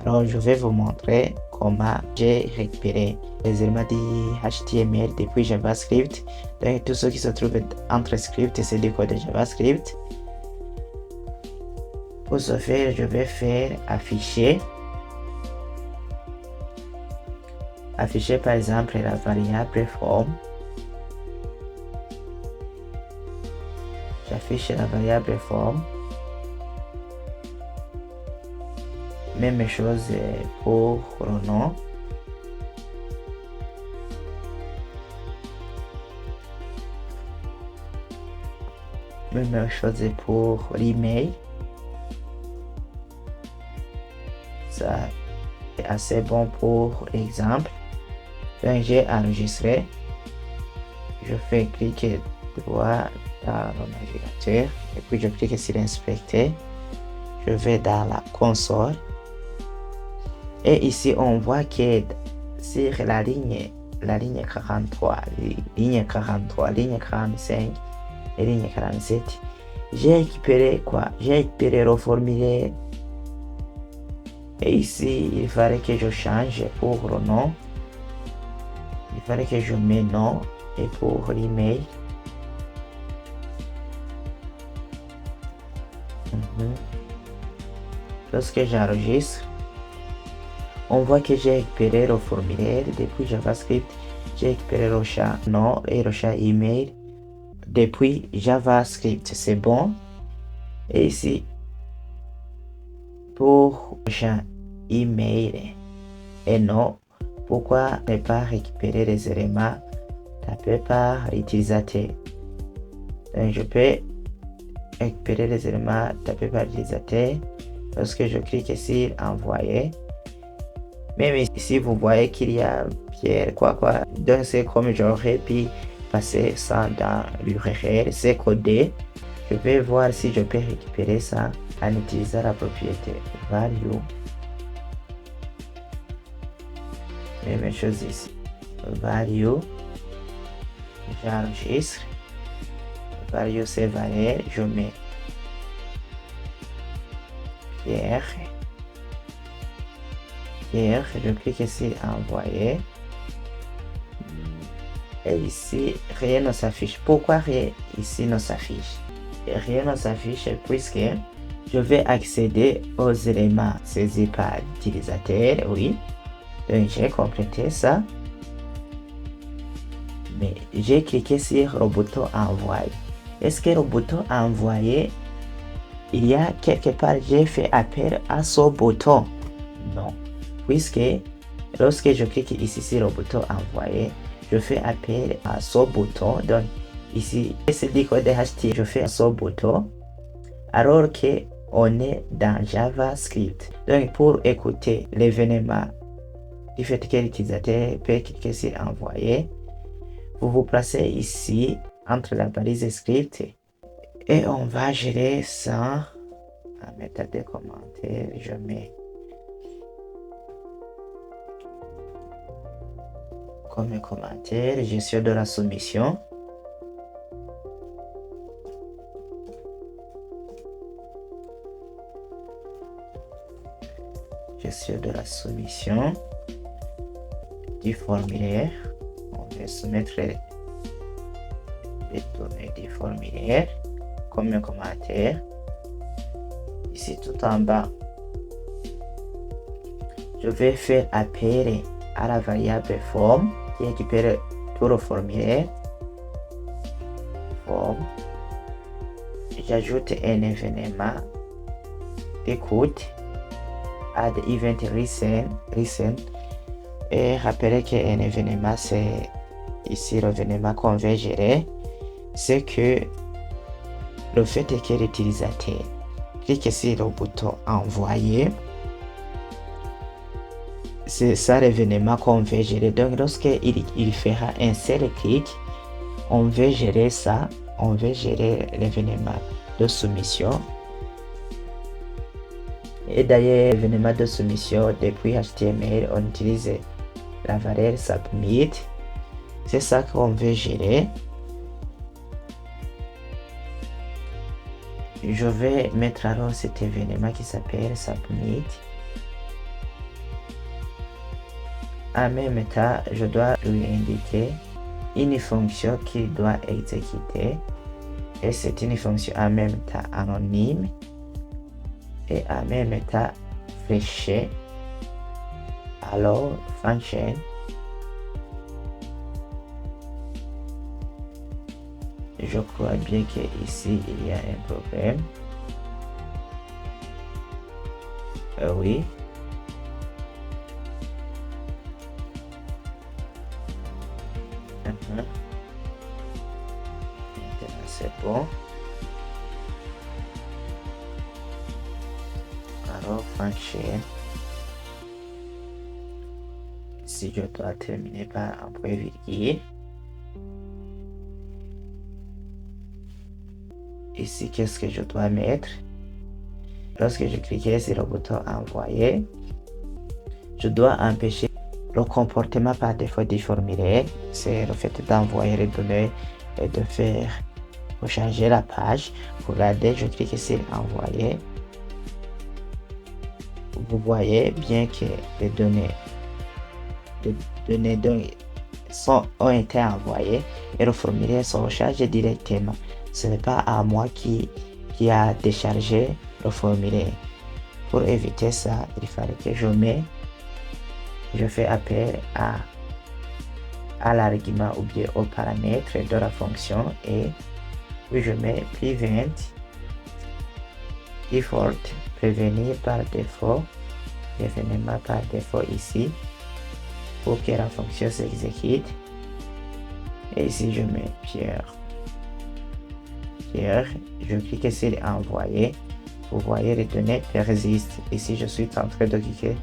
Alors, je vais vous montrer comment j'ai récupéré les éléments du HTML depuis JavaScript. Donc, tout ce qui se trouve entre script, c'est du code de JavaScript. Pour ce faire, je vais faire afficher. Afficher par exemple la variable form. J'affiche la variable form. Même chose pour le nom. Même chose pour l'email. Ça est assez bon pour l'exemple. Donc j'ai enregistré. Je fais cliquer droit dans le navigateur et puis je clique sur inspecter. Je vais dans la console et ici on voit que sur la ligne 43, ligne 43, ligne 45 et ligne 47, j'ai récupéré quoi? J'ai récupéré le formulaire. Et ici, il fallait que je change pour le nom. Il fallait que je mette nom et pour l'email. Lorsque j'enregistre, on voit que j'ai récupéré le formulaire depuis JavaScript. J'ai récupéré le champ nom et le champ email depuis JavaScript. C'est bon. Et ici, pour le champ email et nom, pourquoi ne pas récupérer les éléments tapés par l'utilisateur? Donc, je peux récupérer les éléments tapés par l'utilisateur lorsque je clique sur envoyer. Même ici, vous voyez qu'il y a Pierre, Donc, c'est comme j'aurais pu passer ça dans l'URL, c'est codé. Je vais voir si je peux récupérer ça en utilisant la propriété value. Même chose ici. Value. J'enregistre. Value, c'est valeur. Je mets Pierre. Je clique sur envoyer. Et ici, rien ne s'affiche. Pourquoi rien ici ne s'affiche? Rien ne s'affiche puisque je vais accéder aux éléments saisis par l'utilisateur. Oui. Donc, j'ai complété ça. Mais j'ai cliqué sur le bouton envoyer. Est-ce que le bouton envoyer, il y a quelque part, j'ai fait appel à ce bouton? Non. Puisque lorsque je clique ici sur le bouton envoyer, je fais appel à ce bouton. Donc ici, c'est du code HTML, je fais ce bouton. Alors que on est dans JavaScript. Donc pour écouter l'événement du fait que l'utilisateur peut cliquer sur envoyer, vous vous placez ici entre la balise script et on va gérer ça en méthode de commentaire. Je mets comme commentaire gestion de la soumission. Gestion de la soumission du formulaire. On va soumettre les données du formulaire comme un commentaire. Ici tout en bas, je vais faire appel à la variable form qui récupère tout le formulaire. Form. J'ajoute un événement d'écoute. Add event recent. Et rappelez qu'un événement, c'est ici l'événement qu'on veut gérer. C'est que le fait que l'utilisateur clique sur le bouton envoyer, c'est ça l'événement qu'on veut gérer. Donc lorsqu'il fera un seul clic, on veut gérer ça, on veut gérer l'événement de soumission. Et d'ailleurs, l'événement de soumission depuis HTML, on utilise la variable submit. C'est ça qu'on veut gérer. Je vais mettre alors cet événement qui s'appelle submit. En même temps, je dois lui indiquer une fonction qu'il doit exécuter. Et c'est une fonction en même temps anonyme et en même temps fléchée. Alors, function. Je crois bien qu'ici, il y a un problème. Oui. Maintenant, c'est bon. Alors, function. Si je dois terminer par un point virgule. Ici, qu'est-ce que je dois mettre? Lorsque je clique sur le bouton envoyer, je dois empêcher le comportement par défaut du formulaire. C'est le fait d'envoyer les données et de faire recharger la page. Regardez, je clique sur envoyer. Vous voyez bien que les données ont été envoyées et le formulaire sont rechargés directement. Ce n'est pas à moi qui a déchargé le formulaire. Pour éviter ça, il fallait que je fais appel à l'argument ou bien au paramètre de la fonction et puis je mets prevent default, prévenir par défaut, événement par défaut ici pour que la fonction s'exécute. Et ici je mets Pierre, je clique sur envoyer. Vous voyez, les données persistent. Ici je suis en train de cliquer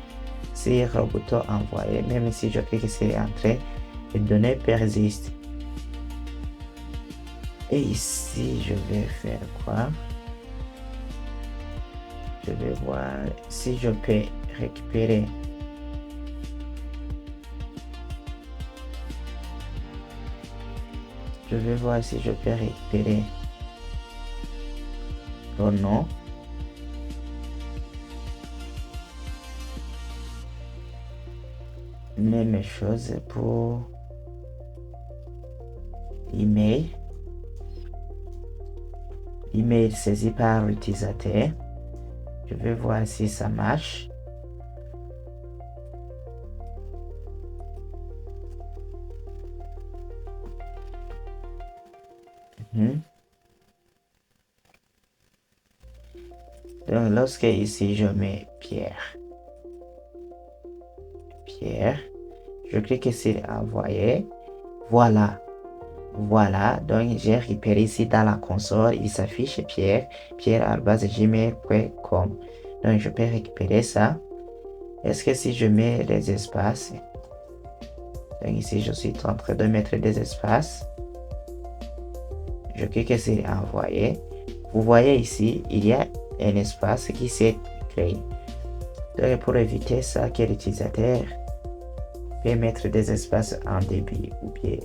sur le bouton envoyer. Même si je clique sur entrée, les données persistent. Et ici je vais faire quoi? Je vais voir si je peux récupérer le nom. Même chose pour email saisi par l'utilisateur. Je vais voir si ça marche. Donc lorsque ici je mets Pierre, je clique sur envoyer. Voilà, donc j'ai récupéré ici dans la console, il s'affiche pierre@gmail.com. donc je peux récupérer ça. Est-ce que si je mets les espaces, donc ici je suis en train de mettre des espaces, je clique sur envoyer. Vous voyez ici, il y a un espace qui s'est créé. Donc pour éviter ça, que l'utilisateur peut mettre des espaces en début ou bien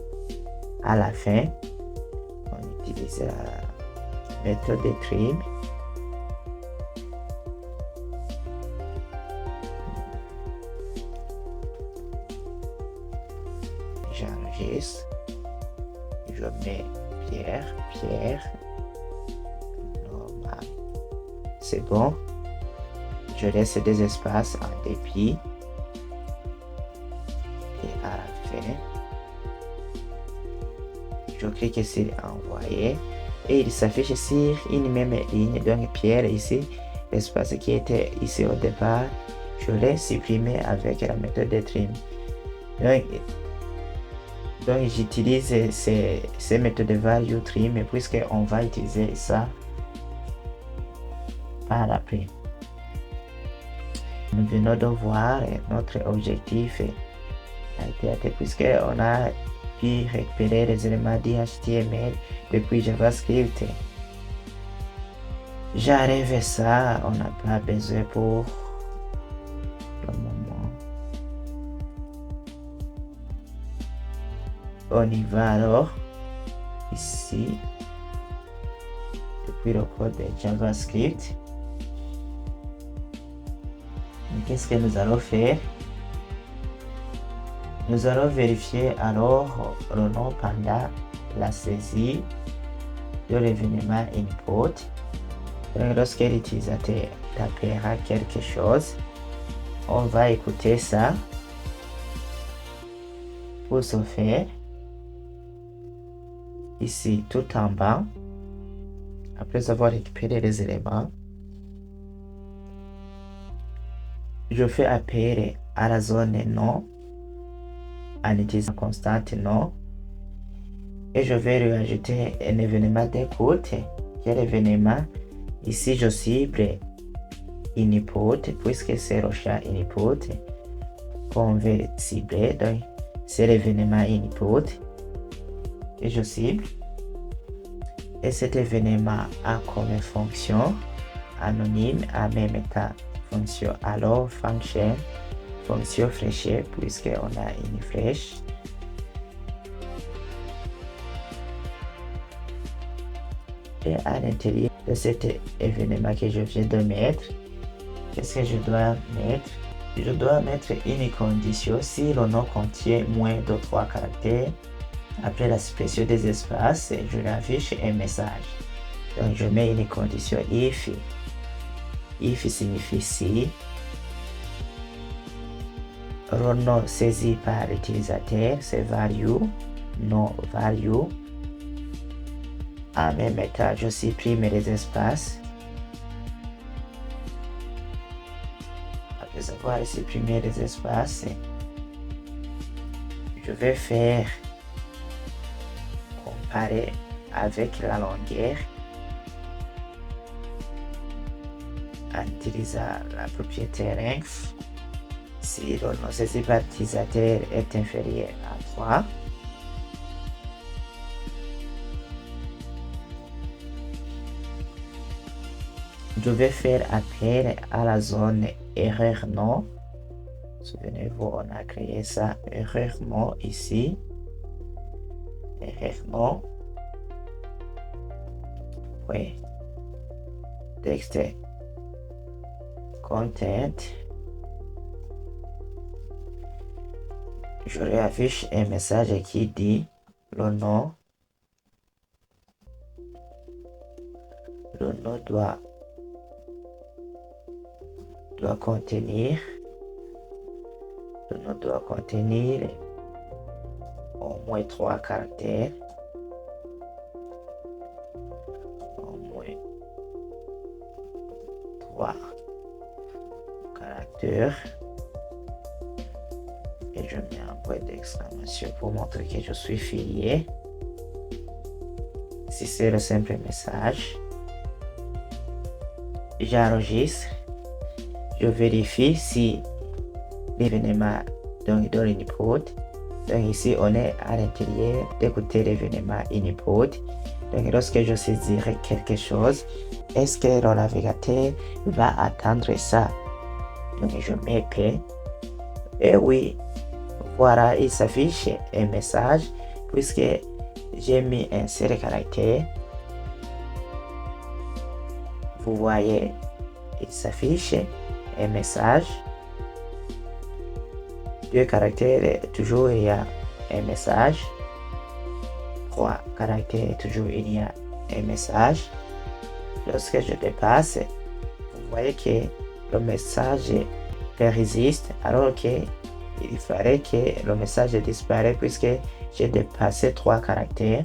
à la fin, on utilise la méthode de trim. J'enregistre, je mets Pierre, normal. C'est bon. Je laisse des espaces en débit. Et à la fin, je clique sur envoyer et il s'affiche sur une même ligne. Donc Pierre ici, l'espace qui était ici au départ, je l'ai supprimé avec la méthode de trim. Donc j'utilise ces méthodes de value trim puisque on va utiliser ça par après. Nous venons de voir notre objectif a été atteint puisque on a pu récupérer les éléments d'HTML depuis JavaScript. J'arrive ça, on n'a pas besoin pour le moment. On y va alors ici depuis le code de JavaScript. Qu'est-ce que nous allons faire? Nous allons vérifier alors le nom pendant la saisie de l'événement input. Donc, lorsque l'utilisateur tapera quelque chose, on va écouter ça. Pour ce faire, ici tout en bas, après avoir récupéré les éléments, je fais appel à la zone nom en utilisant constante nom et je vais lui ajouter un événement d'écoute qui est l'événement. Ici je cible input puisque c'est le champ input qu'on veut cibler, donc c'est l'événement input et je cible. Et cet événement a comme fonction anonyme en même temps fonction allow function, fonction fléchée puisqu'on a une flèche. Et à l'intérieur de cet événement que je viens de mettre, qu'est-ce que je dois mettre? Je dois mettre une condition si le nom contient moins de 3 caractères. Après la suppression des espaces, je lui affiche un message. Donc je mets une condition if. If signifie si le nom saisi par l'utilisateur, c'est value, non value. En même temps, je supprime les espaces. Après avoir supprimé les espaces, je vais faire comparer avec la longueur en utilisant la propriété length. Si le nom saisi par l'utilisateur est inférieur à 3, je vais faire appel à la zone erreur non. Souvenez-vous, on a créé ça, erreur non ici. Erreur non. Oui. Texte content. Je lui affiche un message qui dit le nom doit contenir au moins 3 caractères. Au moins 3 caractères. Et je mets un point d'exclamation pour montrer que je suis filié. Si c'est le simple message, j'enregistre. Je vérifie si l'événement donc dans l'input. Donc ici on est à l'intérieur d'écouter l'événement input. Donc lorsque je saisirai quelque chose, est-ce que le navigateur va attendre ça? Donc je mets P. Et oui, voilà, il s'affiche un message puisque j'ai mis un seul caractère. Vous voyez, il s'affiche un message. 2 caractères, toujours il y a un message. 3 caractères, toujours il y a un message. Lorsque je dépasse, vous voyez que le message persiste alors que il fallait que le message disparaisse puisque j'ai dépassé 3 caractères.